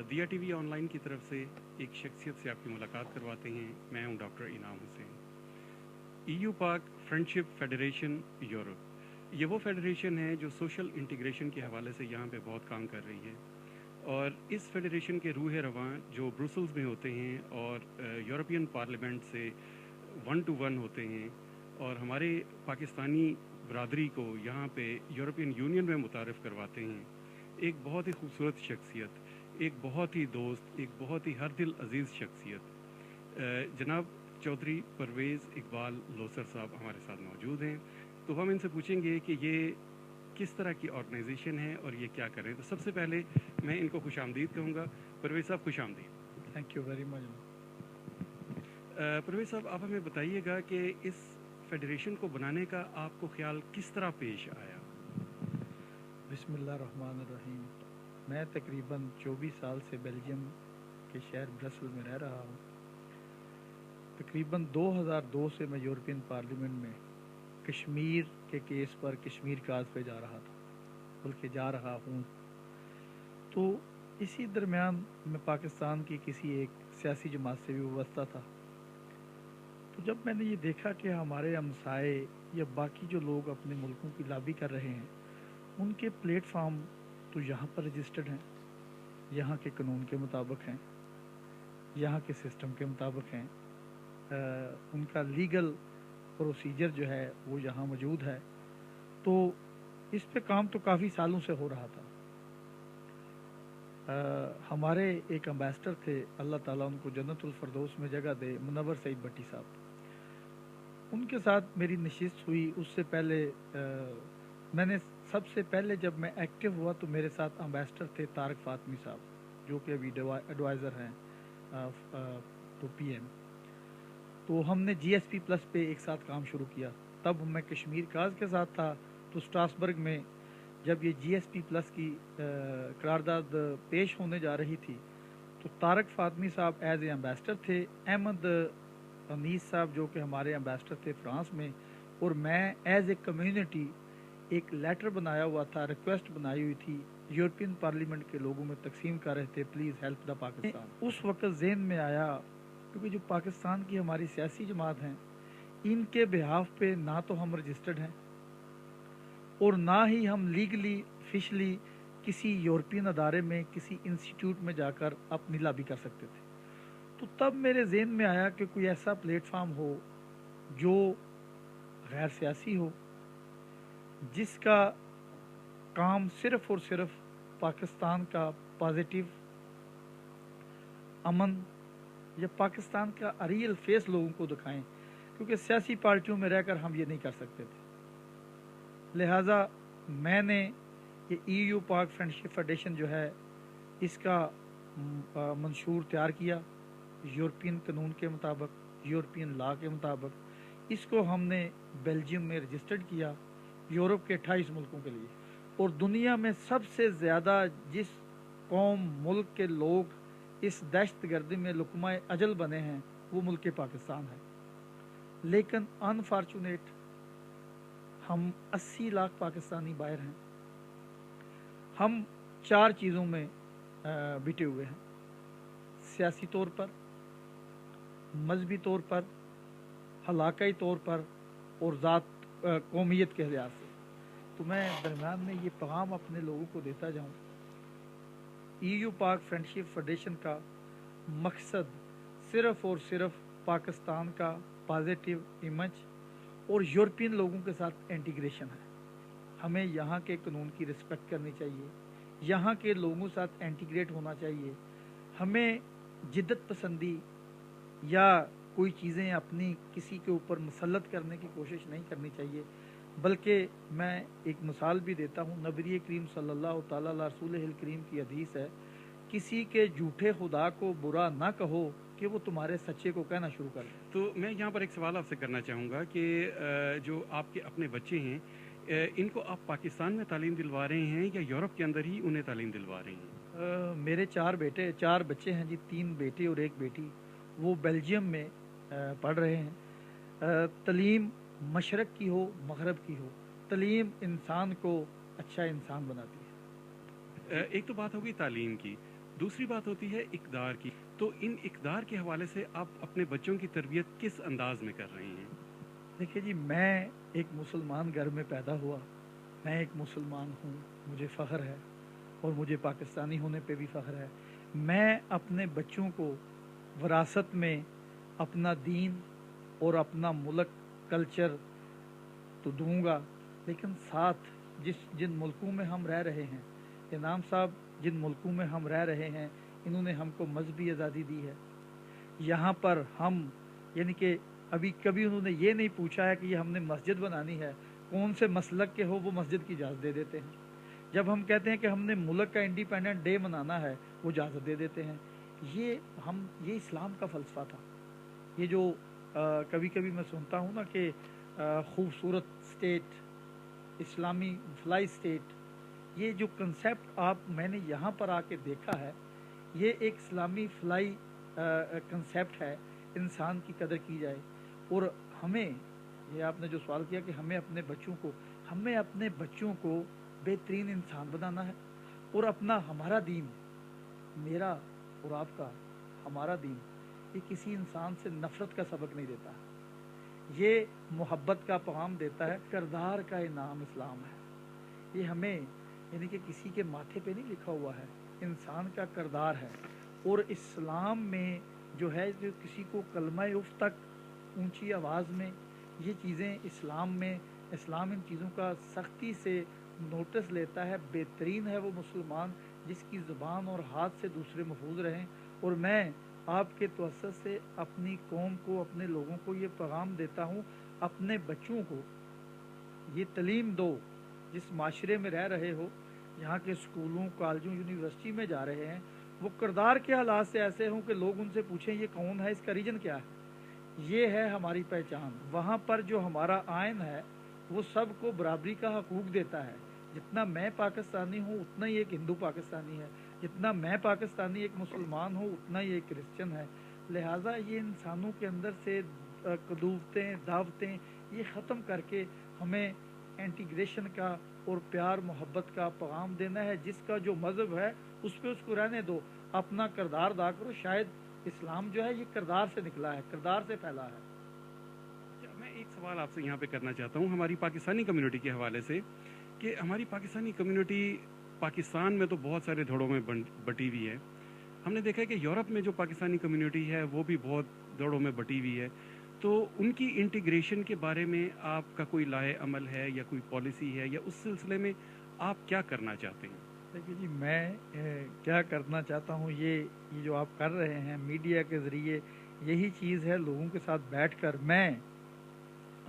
दिया TV online की तरफ से एक शख्सियत से आपकी मुलाकात करवाते हैं। मैं हूं डॉक्टर इनाम हुसैन। ईयू पाक फ्रेंडशिप फेडरेशन यूरोप, ये वो फेडरेशन है जो सोशल इंटीग्रेशन के हवाले से यहाँ पे बहुत काम कर रही है, और इस फेडरेशन के रूह रवां जो ब्रुसल्स में होते हैं और यूरोपियन पार्लियामेंट से 1 to 1 होते हैं, और हमारे पाकिस्तानी बरादरी को यहाँ पे यूरोपियन यूनियन में मुतारफ़ करवाते हैं। एक बहुत ही खूबसूरत शख्सियत, एक बहुत ही दोस्त, एक बहुत ही हर दिल अजीज़ शख्सियत जनाब चौधरी परवेज़ इकबाल लोसर साहब हमारे साथ मौजूद हैं। तो हम इनसे पूछेंगे कि ये किस तरह की ऑर्गेनाइजेशन है और ये क्या करें। तो सबसे पहले मैं इनको खुश आमदीद कहूँगा। परवेज़ साहब खुश आमदीद। Thank you very much. Parvez साहब, आप हमें बताइएगा कि इस फेडरेशन को बनाने का आपको ख्याल किस तरह पेश आया? बिस्मिल्लाहिर्रहमानिर्रहीम। मैं तकरीबन 24 साल से बेल्जियम के शहर ब्रसल में रह रहा हूँ। तकरीबन 2002 से मैं यूरोपियन पार्लियामेंट में कश्मीर के केस पर कश्मीर काज पे जा रहा था, बल्कि जा रहा हूँ। तो इसी दरमियान मैं पाकिस्तान की किसी एक सियासी जमात से भी वाबस्ता था। तो जब मैंने ये देखा कि हमारे हमसाए या बाकी जो लोग अपने मुल्कों की लॉबी कर रहे हैं, उनके प्लेटफार्म तो यहाँ पर रजिस्टर्ड हैं, यहाँ के कानून के मुताबिक हैं, यहाँ के सिस्टम के मुताबिक हैं, उनका लीगल प्रोसीजर जो है वो यहाँ मौजूद है। तो इस पे काम तो काफ़ी सालों से हो रहा था। हमारे एक एम्बेसडर थे, अल्लाह ताला उनको जन्नतुल फरदौस में जगह दे, मुनव्वर सईद भट्टी साहब। उनके साथ मेरी नशिस्त हुई। उससे पहले मैंने सबसे पहले जब मैं एक्टिव हुआ तो मेरे साथ एम्बेसडर थे तारक फातमी साहब, जो कि अभी एडवाइज़र हैं तो पीएम। तो हमने जीएसपी प्लस पे एक साथ काम शुरू किया। तब मैं कश्मीर काज के साथ था। तो स्ट्रासबर्ग में जब ये जीएसपी प्लस की करारदाद पेश होने जा रही थी, तो तारक फातमी साहब एज ए एम्बेसडर थे, अहमद अनीस साहब जो कि हमारे एम्बेसडर थे फ्रांस में, और मैं एज ए कम्युनिटी एक लेटर बनाया हुआ था, रिक्वेस्ट बनाई हुई थी, यूरोपियन पार्लियामेंट के लोगों में तकसीम कर रहे थे, प्लीज़ हेल्प द पाकिस्तान। उस वक्त जहन में आया, क्योंकि जो पाकिस्तान की हमारी सियासी जमात हैं, इनके बिहाफ पे ना तो हम रजिस्टर्ड हैं और ना ही हम लीगली ऑफिशली किसी यूरोपियन अदारे में, किसी इंस्टीट्यूट में जाकर अपनी लॉबी कर सकते थे। तो तब मेरे जहन में आया कि कोई ऐसा प्लेटफार्म हो जो गैर सियासी हो, जिसका काम सिर्फ और सिर्फ पाकिस्तान का पॉजिटिव अमन या पाकिस्तान का रियल फेस लोगों को दिखाएं, क्योंकि सियासी पार्टियों में रहकर हम ये नहीं कर सकते थे। लिहाजा मैंने ये ईयू पाक फ्रेंडशिप फेडरेशन जो है, इसका मंशूर तैयार किया यूरोपियन कानून के मुताबिक, यूरोपियन लॉ के मुताबिक। इसको हमने बेल्जियम में रजिस्टर्ड किया, यूरोप के 28 मुल्कों के लिए। और दुनिया में सबसे ज़्यादा जिस कौम मुल्क के लोग इस दहशतगर्दी में लुकमाए अजल बने हैं, वो मुल्क पाकिस्तान है। लेकिन अनफॉर्चुनेट हम 80 लाख पाकिस्तानी बाहर हैं। हम 4 चीज़ों में बिटे हुए हैं, सियासी तौर पर, मजहबी तौर पर, हलाकाई तौर पर, और ज़ात कौमियत के लिहाज से। तो मैं दरम्यान में ये पैगाम अपने लोगों को देता जाऊँ, ईयू पाक फ्रेंडशिप फेडरेशन का मकसद सिर्फ़ और सिर्फ पाकिस्तान का पॉजिटिव इमेज और यूरोपियन लोगों के साथ इंटीग्रेशन है। हमें यहाँ के कानून की रिस्पेक्ट करनी चाहिए, यहाँ के लोगों के साथ इंटीग्रेट होना चाहिए। हमें जिद्दत पसंदी या कोई चीज़ें अपनी किसी के ऊपर मुसल्लत करने की कोशिश नहीं करनी चाहिए। बल्कि मैं एक मिसाल भी देता हूँ, नबी करीम सल्लल्लाहु तआला अलैहि रसूलिल करीम की हदीस है, किसी के झूठे खुदा को बुरा ना कहो कि वो तुम्हारे सच्चे को कहना शुरू कर दे। तो मैं यहाँ पर एक सवाल आपसे करना चाहूँगा कि जो आपके अपने बच्चे हैं, इनको आप पाकिस्तान में तालीम दिलवा रहे हैं या यूरोप के अंदर ही उन्हें तालीम दिलवा रहे हैं? मेरे 4 बच्चे हैं जी, 3 बेटे और 1 बेटी। वो बेल्जियम में पढ़ रहे हैं। तालीम मशरक़ की हो, मगरब की हो, तालीम इंसान को अच्छा इंसान बनाती है। एक तो बात होगी तालीम की, दूसरी बात होती है इक़दार की। तो इन इक़दार के हवाले से आप अपने बच्चों की तरबियत किस अंदाज में कर रही हैं? देखिए जी, मैं एक मुसलमान घर में पैदा हुआ, मैं एक मुसलमान हूँ, मुझे फ़ख्र है और मुझे पाकिस्तानी होने पे भी फ़ख्र है। मैं अपने बच्चों को विरासत में अपना दीन और अपना मुल्क कल्चर तो दूंगा, लेकिन साथ जिन मुल्कों में हम रह रहे हैं, इनाम साहब, जिन मुल्कों में हम रह रहे हैं, इन्होंने हमको मजहबी आज़ादी दी है। यहाँ पर हम यानी कि अभी कभी उन्होंने ये नहीं पूछा है कि ये हमने मस्जिद बनानी है, कौन से मसलक के हो वो मस्जिद की इजाज़त दे देते हैं। जब हम कहते हैं कि हमने मुल्क का इंडिपेंडेंट डे मनाना है, वो इजाज़त दे देते हैं। ये इस्लाम का फ़लसफ़ा था। ये जो कभी कभी मैं सुनता हूँ ना कि खूबसूरत स्टेट, इस्लामी फ्लाई स्टेट, ये जो कंसेप्ट मैंने यहाँ पर आके देखा है, ये एक इस्लामी फ्लाई कंसेप्ट है, इंसान की कदर की जाए। और हमें, ये आपने जो सवाल किया कि हमें अपने बच्चों को बेहतरीन इंसान बनाना है, और हमारा दीन, मेरा और आपका हमारा दीन, ये किसी इंसान से नफ़रत का सबक नहीं देता, ये मोहब्बत का पैगाम देता है। किरदार का इनाम इस्लाम है। ये हमें यानी कि किसी के माथे पे नहीं लिखा हुआ है, इंसान का किरदार है। और इस्लाम में जो है, जो किसी को कलमा उफ़ तक ऊंची आवाज़ में, ये चीज़ें इस्लाम इन चीज़ों का सख्ती से नोटिस लेता है। बेहतरीन है वो मुसलमान जिसकी ज़ुबान और हाथ से दूसरे महफूज रहें। और मैं आपके तवज्जुह से अपनी कौम को, अपने लोगों को ये पैगाम देता हूँ, अपने बच्चों को ये तालीम दो। जिस माशरे में रह रहे हो, यहाँ के स्कूलों, कॉलेजों, यूनिवर्सिटी में जा रहे हैं, वो किरदार के हालात से ऐसे हों कि लोग उनसे पूछें ये कौन है, इसका रीजन क्या है। ये है हमारी पहचान। वहाँ पर जो हमारा आइन है वो सबको बराबरी का हकूक़ देता है। जितना मैं पाकिस्तानी हूँ उतना ही एक हिंदू पाकिस्तानी है, जितना मैं पाकिस्तानी एक मुसलमान हूँ उतना ही एक क्रिश्चियन है। लिहाजा ये इंसानों के अंदर से कदूवतें, दावतें, ये ख़त्म करके हमें इंटीग्रेशन का और प्यार मोहब्बत का पैगाम देना है। जिसका जो मज़हब है उस पर उसको रहने दो, अपना किरदार अदा करो। शायद इस्लाम जो है ये किरदार से निकला है, किरदार से फैला है। मैं एक सवाल आपसे यहाँ पे करना चाहता हूँ हमारी पाकिस्तानी कम्युनिटी के हवाले से, कि हमारी पाकिस्तानी कम्युनिटी पाकिस्तान में तो बहुत सारे धड़ों में बटी हुई है। हमने देखा है कि यूरोप में जो पाकिस्तानी कम्युनिटी है वो भी बहुत धड़ों में बटी हुई है। तो उनकी इंटीग्रेशन के बारे में आपका कोई लाए अमल है या कोई पॉलिसी है, या उस सिलसिले में आप क्या करना चाहते हैं? देखिए जी, मैं क्या करना चाहता हूँ, ये जो आप कर रहे हैं मीडिया के ज़रिए, यही चीज़ है। लोगों के साथ बैठकर मैं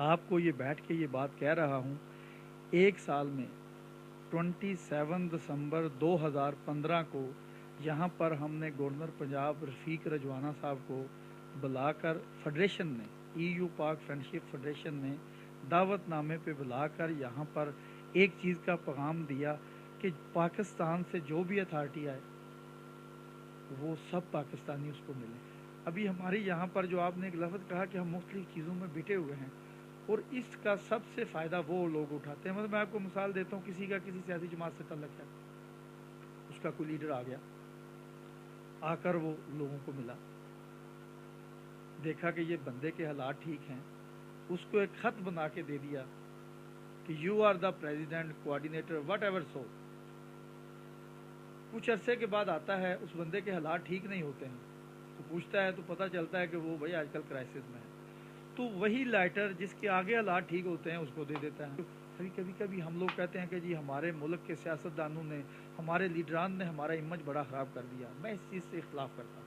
आपको ये बैठ के ये बात कह रहा हूँ। एक साल में 27 दिसंबर 2015 को यहाँ पर हमने गवर्नर पंजाब रफ़ीक रजवाना साहब को बुलाकर, फेडरेशन ने, EU पाक फ्रेंडशिप फेडरेशन ने दावतनामे पे बुलाकर यहाँ पर एक चीज़ का पैगाम दिया कि पाकिस्तान से जो भी अथॉरिटी आए वो सब पाकिस्तानी उसको मिले। अभी हमारी यहाँ पर जो आपने एक लफ्ज़ कहा कि हम मुख्तलिफ चीज़ों में बिटे हुए हैं, और इसका सबसे फ़ायदा वो लोग उठाते हैं। मतलब मैं आपको मिसाल देता हूँ, किसी सियासी जमात से तल्लुक़ है, उसका कोई लीडर आ गया, आकर वो लोगों को मिला, देखा कि ये बंदे के हालात ठीक हैं, उसको एक ख़त बना के दे दिया कि you are the president, coordinator, whatever so. कुछ अरसे के बाद आता है, उस बंदे के हालात ठीक नहीं होते हैं, तो पूछता है तो पता चलता है कि वो भाई आजकल क्राइसिस में है। तो वही लाइटर जिसके आगे हालात ठीक होते हैं उसको दे देता है। कभी हम लोग कहते हैं कि जी हमारे मुल्क के सियासतदानों ने, हमारे लीडरान ने हमारा इमेज बड़ा ख़राब कर दिया। मैं इस चीज़ से इख्तलाफ करता हूँ।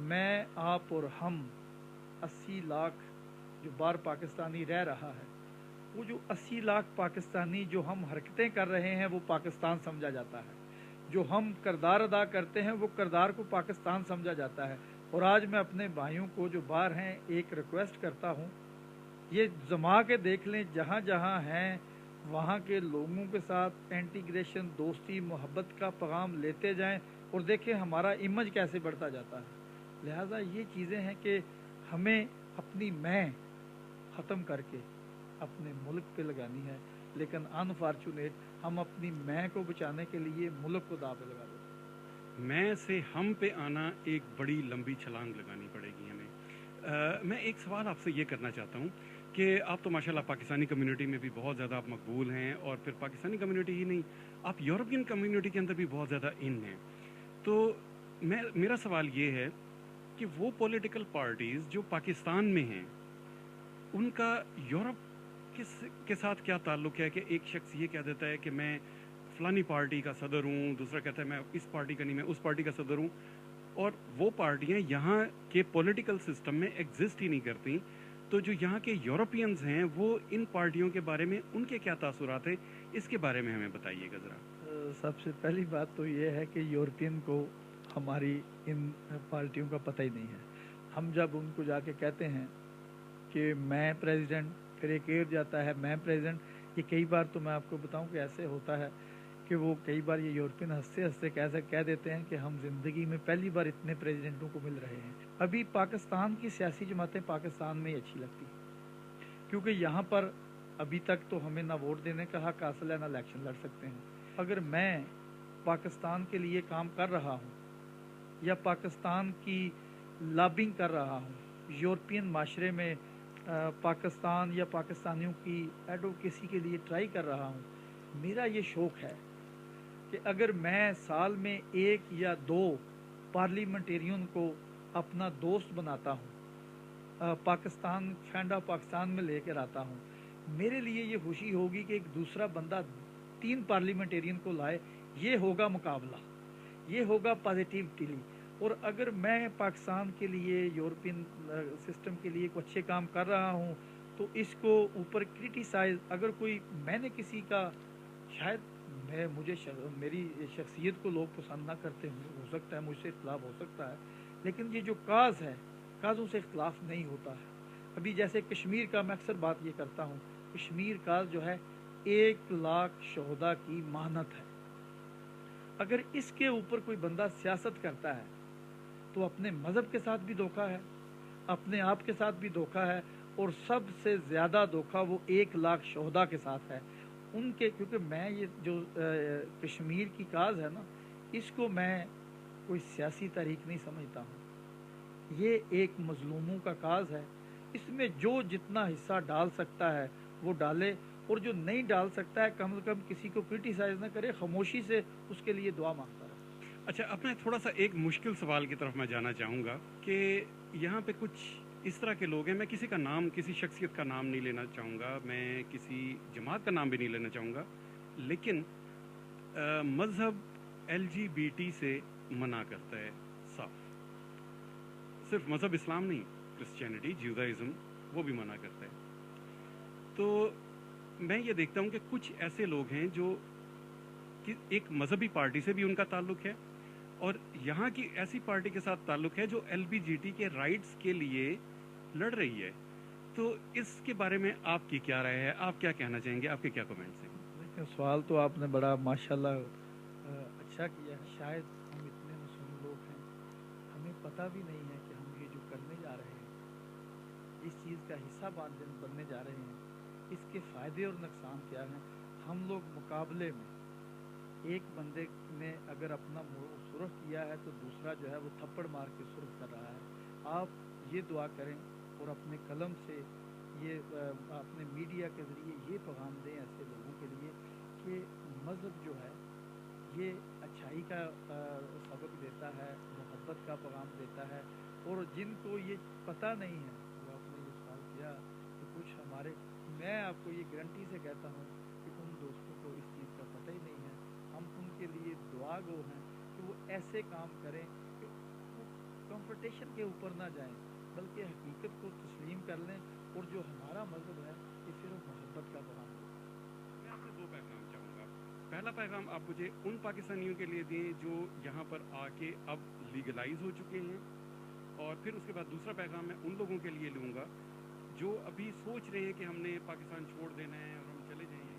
मैं, आप और हम 80 लाख जो बाहर पाकिस्तानी रह रहा है, वो जो 80 लाख पाकिस्तानी जो हम हरकतें कर रहे हैं वो पाकिस्तान समझा जाता है। जो हम किरदार अदा करते हैं वो किरदार को पाकिस्तान समझा जाता है। और आज मैं अपने भाइयों को जो बाहर हैं एक रिक्वेस्ट करता हूँ, ये जमा के देख लें, जहाँ जहाँ हैं वहाँ के लोगों के साथ इंटीग्रेशन, दोस्ती, मोहब्बत का पैगाम लेते जाएं और देखें हमारा इमेज कैसे बढ़ता जाता है। लिहाजा ये चीज़ें हैं कि हमें अपनी मैं ख़त्म करके अपने मुल्क पे लगानी है, लेकिन अनफॉर्चुनेट हम अपनी मैं को बचाने के लिए मुल्क को दाव पे लगा देते हैं। मैं से हम पे आना एक बड़ी लंबी छलांग लगानी पड़ेगी हमें। मैं एक सवाल आपसे ये करना चाहता हूँ कि आप तो माशाल्लाह पाकिस्तानी कम्युनिटी में भी बहुत ज़्यादा आप मकबूल हैं, और फिर पाकिस्तानी कम्युनिटी ही नहीं, आप यूरोपियन कम्युनिटी के अंदर भी बहुत ज़्यादा इन हैं। तो मेरा सवाल ये है कि वो पॉलिटिकल पार्टीज़ जो पाकिस्तान में हैं, उनका यूरोप के साथ क्या ताल्लुक़ है कि एक शख्स ये कह देता है कि मैं फ़लानी पार्टी का सदर हूँ, दूसरा कहता है मैं इस पार्टी का नहीं, मैं उस पार्टी का सदर हूँ, और वो पार्टियाँ यहाँ के पॉलिटिकल सिस्टम में एग्जिस्ट ही नहीं करती। तो जो यहाँ के यूरोपियंस हैं वो इन पार्टियों के बारे में उनके क्या तासुरात हैं, इसके बारे में हमें बताइएगा ज़रा। सबसे पहली बात तो ये है कि यूरोपियन को हमारी इन पार्टियों का पता ही नहीं है। हम जब उनको जाके कहते हैं कि मैं प्रेसिडेंट, फिर एक एयर जाता है मैं प्रेसिडेंट, ये कई बार तो मैं आपको बताऊं कि ऐसे होता है कि वो कई बार ये यूरोपियन हंसते हंसते कैसे कह देते हैं कि हम ज़िंदगी में पहली बार इतने प्रेसिडेंटों को मिल रहे हैं। अभी पाकिस्तान की सियासी जमातें पाकिस्तान में ही अच्छी लगती हैं, क्योंकि यहाँ पर अभी तक तो हमें ना वोट देने का हक हासिल है ना इलेक्शन लड़ सकते हैं। अगर मैं पाकिस्तान के लिए काम कर रहा हूँ या पाकिस्तान की लॉबिंग कर रहा हूँ, यूरोपियन माशरे में पाकिस्तान या पाकिस्तानियों की एडवोकेसी के लिए ट्राई कर रहा हूँ, मेरा ये शौक़ है कि अगर मैं साल में एक या दो पार्लियामेंटेरियन को अपना दोस्त बनाता हूँ, पाकिस्तान फैंडा पाकिस्तान में लेकर आता हूँ, मेरे लिए ये खुशी होगी कि एक दूसरा बंदा 3 पार्लियामेंटेरियन को लाए, ये होगा मुकाबला, ये होगा पॉजिटिविटी। और अगर मैं पाकिस्तान के लिए यूरोपियन सिस्टम के लिए कुछ अच्छे काम कर रहा हूँ तो इसको ऊपर क्रिटिसाइज, अगर कोई मैंने किसी का शायद मेरी शख्सियत को लोग पसंद ना करते हो सकता है, मुझसे इख्तलाफ हो सकता है, लेकिन ये जो काज है, काजों से इख्तलाफ नहीं होता है। अभी जैसे कश्मीर का मैं अक्सर बात ये करता हूँ, कश्मीर काज जो है 1 लाख शोहदा की मानत है। अगर इसके ऊपर कोई बंदा सियासत करता है तो अपने मज़हब के साथ भी धोखा है, अपने आप के साथ भी धोखा है, और सबसे ज़्यादा धोखा वो 1 लाख शोहदा के साथ है उनके। क्योंकि मैं ये जो कश्मीर की काज है ना, इसको मैं कोई सियासी तहरीक नहीं समझता हूँ, ये एक मजलूमों का काज है। इसमें जो जितना हिस्सा डाल सकता है वो डाले, और जो नहीं डाल सकता है कम से कम किसी को क्रिटिसाइज ना करे, खामोशी से उसके लिए दुआ मांगता रहे। अच्छा, अब मैं थोड़ा सा एक मुश्किल सवाल की तरफ मैं जाना चाहूँगा कि यहाँ पे कुछ इस तरह के लोग हैं, मैं किसी का नाम, किसी शख्सियत का नाम नहीं लेना चाहूँगा, मैं किसी जमात का नाम भी नहीं लेना चाहूँगा, लेकिन मज़हब LGBT से मना करता है साफ। सिर्फ मज़हब इस्लाम नहीं, क्रिश्चियनिटी, जुदाइज़म, वो भी मना करता है। तो मैं ये देखता हूँ कि कुछ ऐसे लोग हैं जो कि एक मजहबी पार्टी से भी उनका ताल्लुक है, और यहाँ की ऐसी पार्टी के साथ ताल्लुक है जो LGBT के राइट्स के लिए लड़ रही है। तो इसके बारे में आपकी क्या राय है, आप क्या कहना चाहेंगे, आपके क्या कमेंट्स हैं? देखिए, सवाल तो आपने बड़ा माशाल्लाह अच्छा किया है। शायद हम इतने मुस्लिम लोग हैं, हमें पता भी नहीं है कि हम ये जो करने जा रहे हैं, इस चीज़ का हिस्सा बनने जा रहे हैं, इसके फ़ायदे और नुकसान क्या हैं। हम लोग मुकाबले में एक बंदे ने अगर अपना सुरख किया है तो दूसरा जो है वो थप्पड़ मार के सुरख कर रहा है। आप ये दुआ करें और अपने कलम से ये अपने मीडिया के ज़रिए ये पैगाम दें ऐसे लोगों के लिए कि मज़हब जो है ये अच्छाई का सबक देता है, मोहब्बत का पैगाम देता है, और जिनको ये पता नहीं है, वो आपने ये सवाल किया कि कुछ हमारे, मैं आपको ये गारंटी से कहता हूँ कि उन दोस्तों को इस चीज़ का पता ही नहीं है। हम उनके लिए दुआ गो हैं कि वो ऐसे काम करें कि वो कंपटीशन के ऊपर ना जाएं, बल्कि हकीकत को तस्लीम कर लें, और जो हमारा मज़हब है ये सिर्फ मोहब्बत का पैगाम है। मैं आपसे 2 पैगाम चाहूँगा। पहला पैगाम आप मुझे उन पाकिस्तानियों के लिए दें जो यहाँ पर आके अब लीगलाइज हो चुके हैं, और फिर उसके बाद दूसरा पैगाम मैं उन लोगों के लिए लूँगा जो अभी सोच रहे हैं कि हमने पाकिस्तान छोड़ देना है और हम चले जाएंगे।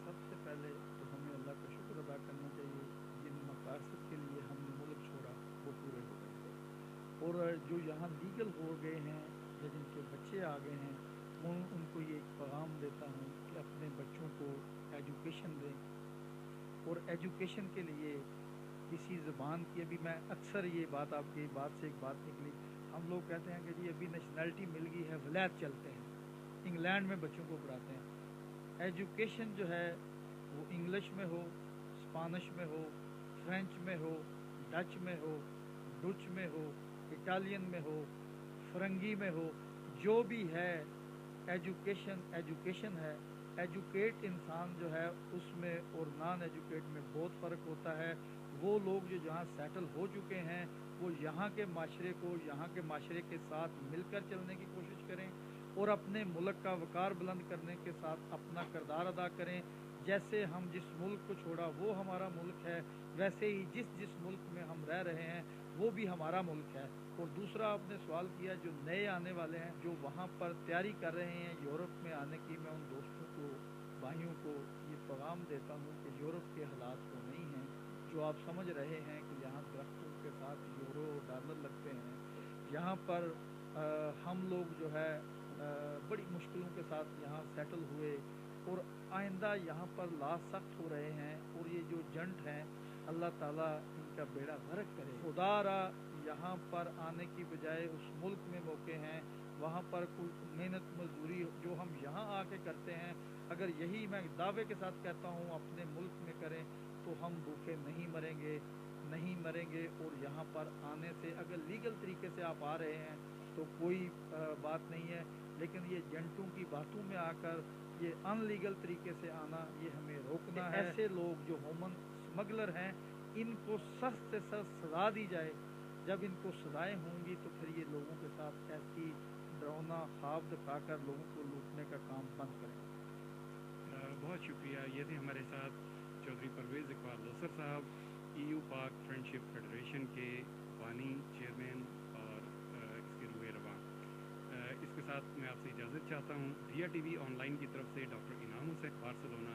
सबसे पहले तो हमें अल्लाह का शुक्र अदा करना चाहिए, जिन मकासद के लिए हमने मुल्क छोड़ा वो पूरे हो गए, और जो यहाँ लीगल हो गए हैं या जिनके बच्चे आ गए हैं, उनको ये एक पैगाम देता हूँ कि अपने बच्चों को एजुकेशन दें, और एजुकेशन के लिए کسی زبان کی. ابھی میں اکثر یہ بات آپ کی بات سے ایک بات نکلی, ہم لوگ کہتے ہیں کہ جی ابھی نیشنلٹی مل گئی ہے, ولایت چلتے ہیں, انگلینڈ میں بچوں کو پڑھاتے ہیں. ایجوکیشن جو ہے وہ انگلش میں ہو, اسپانش میں ہو, فرینچ میں ہو, ڈچ میں ہو, ڈچ میں ہو, اٹالین میں ہو, فرنگی میں ہو, جو بھی ہے ایجوکیشن ہے. ایجوکیٹ انسان جو ہے اس میں اور نان ایجوکیٹ میں بہت فرق ہوتا ہے. وہ لوگ جو جہاں سیٹل ہو چکے ہیں وہ یہاں کے معاشرے کو, یہاں کے معاشرے کے ساتھ مل کر چلنے کی کوشش کریں اور اپنے ملک کا وقار بلند کرنے کے ساتھ اپنا کردار ادا کریں. جیسے ہم جس ملک کو چھوڑا وہ ہمارا ملک ہے, ویسے ہی جس ملک میں ہم رہ رہے ہیں وہ بھی ہمارا ملک ہے. اور دوسرا آپ نے سوال کیا جو نئے آنے والے ہیں, جو وہاں پر تیاری کر رہے ہیں یورپ میں آنے کی, میں ان دوستوں کو, بھائیوں کو یہ پیغام دیتا ہوں کہ یورپ کے حالات وہ نہیں ہیں جو آپ سمجھ رہے ہیں کہ یہاں درختوں کے ساتھ یورو ڈالر لگتے ہیں. یہاں پر ہم لوگ جو ہے بڑی مشکلوں کے ساتھ یہاں سیٹل ہوئے اور آئندہ یہاں پر لا سخت ہو رہے ہیں. اور یہ جو جنٹ ہیں اللہ تعالیٰ ان کا بیڑا غرق کرے. خدا را یہاں پر آنے کی بجائے اس ملک میں موقع ہیں, وہاں پر کوئی محنت مزدوری جو ہم یہاں آ کے کرتے ہیں, اگر یہی میں دعوے کے ساتھ کہتا ہوں اپنے ملک میں کریں تو ہم بھوکے نہیں مریں گے. اور یہاں پر آنے سے اگر لیگل طریقے سے آپ آ رہے ہیں تو کوئی بات نہیں ہے, لیکن یہ جنٹوں کی باتوں میں آ کر یہ ان لیگل طریقے سے آنا یہ ہمیں روکنا ہے. ایسے لوگ جو ہومن اسمگلر ہیں ان کو سخت سے سخت سزا دی جائے. جب ان کو سزائیں ہوں گی تو پھر یہ لوگوں کے ساتھ ایسی ڈراؤنا خواب دکھا کر لوگوں کو لوٹنے کا کام بند کریں. بہت شکریہ. یہ تھے ہمارے ساتھ چودھری پرویز اقبال لوثر صاحب, EU پاک فرینڈشپ فیڈریشن کے بانی, چیئرمین اور اس کے روح رواں. اس کے ساتھ میں آپ سے اجازت چاہتا ہوں. ریا ٹی وی آن لائن کی طرف سے ڈاکٹر انعام حسین, بارسلونا